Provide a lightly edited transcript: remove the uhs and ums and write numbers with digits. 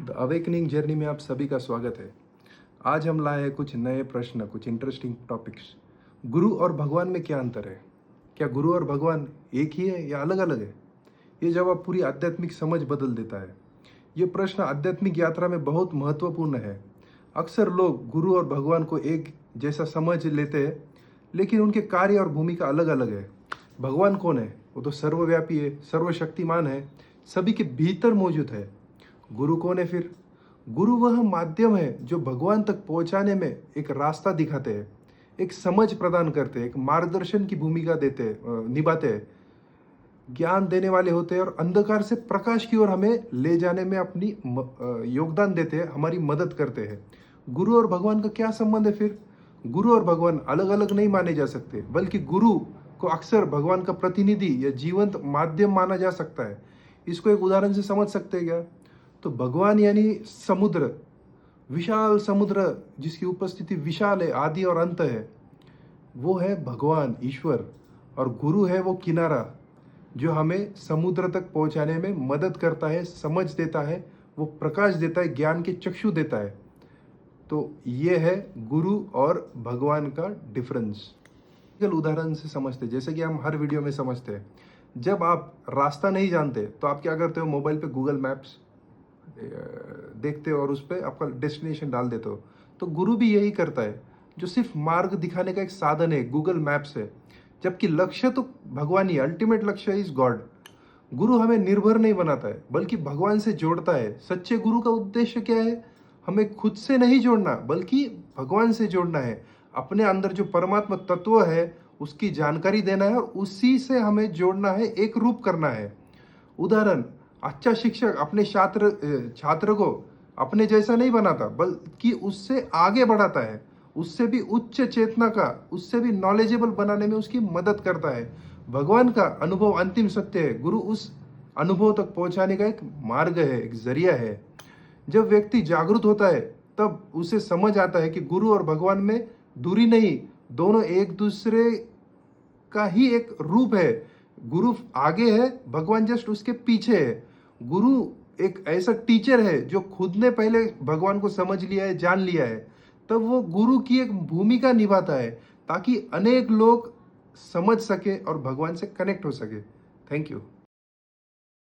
The awakening journey में आप सभी का स्वागत है। आज हम लाए हैं कुछ नए प्रश्न, कुछ इंटरेस्टिंग टॉपिक्स। गुरु और भगवान में क्या अंतर है? क्या गुरु और भगवान एक ही है या अलग अलग है? ये जवाब पूरी आध्यात्मिक समझ बदल देता है। ये प्रश्न आध्यात्मिक यात्रा में बहुत महत्वपूर्ण है। अक्सर लोग गुरु और भगवान को एक जैसा समझ लेते हैं, लेकिन उनके कार्य और भूमिका अलग अलग है। भगवान कौन है? वो तो सर्वव्यापी है, सर्वशक्तिमान है, सभी के भीतर मौजूद है। गुरु कौन है फिर? गुरु वह माध्यम है जो भगवान तक पहुंचाने में एक रास्ता दिखाते हैं, एक समझ प्रदान करते हैं, एक मार्गदर्शन की भूमिका निभाते हैं, ज्ञान देने वाले होते हैं और अंधकार से प्रकाश की ओर हमें ले जाने में अपनी योगदान देते हैं, हमारी मदद करते हैं। गुरु और भगवान का क्या संबंध है फिर? गुरु और भगवान अलग अलग नहीं माने जा सकते, बल्कि गुरु को अक्सर भगवान का प्रतिनिधि या जीवंत माध्यम माना जा सकता है। इसको एक उदाहरण से समझ सकते हैं क्या? तो भगवान यानी समुद्र, विशाल समुद्र जिसकी उपस्थिति विशाल है, आदि और अंत है, वो है भगवान ईश्वर। और गुरु है वो किनारा जो हमें समुद्र तक पहुंचाने में मदद करता है, समझ देता है, वो प्रकाश देता है, ज्ञान के चक्षु देता है। तो ये है गुरु और भगवान का डिफरेंस। उदाहरण से समझते, जैसे कि हम हर वीडियो में समझते हैं। जब आप रास्ता नहीं जानते तो आप क्या करते हो? मोबाइल पे गूगल मैप्स देखते हो और उस पर आपका डेस्टिनेशन डाल देते हो। तो गुरु भी यही करता है, जो सिर्फ मार्ग दिखाने का एक साधन है, गूगल मैप्स है, जबकि लक्ष्य तो भगवान ही, अल्टीमेट लक्ष्य इज गॉड। गुरु हमें निर्भर नहीं बनाता है, बल्कि भगवान से जोड़ता है। सच्चे गुरु का उद्देश्य क्या है? हमें खुद से नहीं जोड़ना, बल्कि भगवान से जोड़ना है। अपने अंदर जो परमात्मा तत्व है उसकी जानकारी देना है और उसी से हमें जोड़ना है, एक रूप करना है। उदाहरण, अच्छा शिक्षक अपने छात्र को अपने जैसा नहीं बनाता, बल्कि उससे आगे बढ़ाता है, उससे भी उच्च चेतना का, उससे भी नॉलेजेबल बनाने में उसकी मदद करता है। भगवान का अनुभव अंतिम सत्य है, गुरु उस अनुभव तक पहुंचाने का एक मार्ग है, एक जरिया है। जब व्यक्ति जागरूक होता है तब उसे समझ आता है कि गुरु और भगवान में दूरी नहीं, दोनों एक दूसरे का ही एक रूप है। गुरु आगे है, भगवान जस्ट उसके पीछे है। गुरु एक ऐसा टीचर है जो खुद ने पहले भगवान को समझ लिया है, जान लिया है, तब वो गुरु की एक भूमिका निभाता है ताकि अनेक लोग समझ सके और भगवान से कनेक्ट हो सके। Thank you.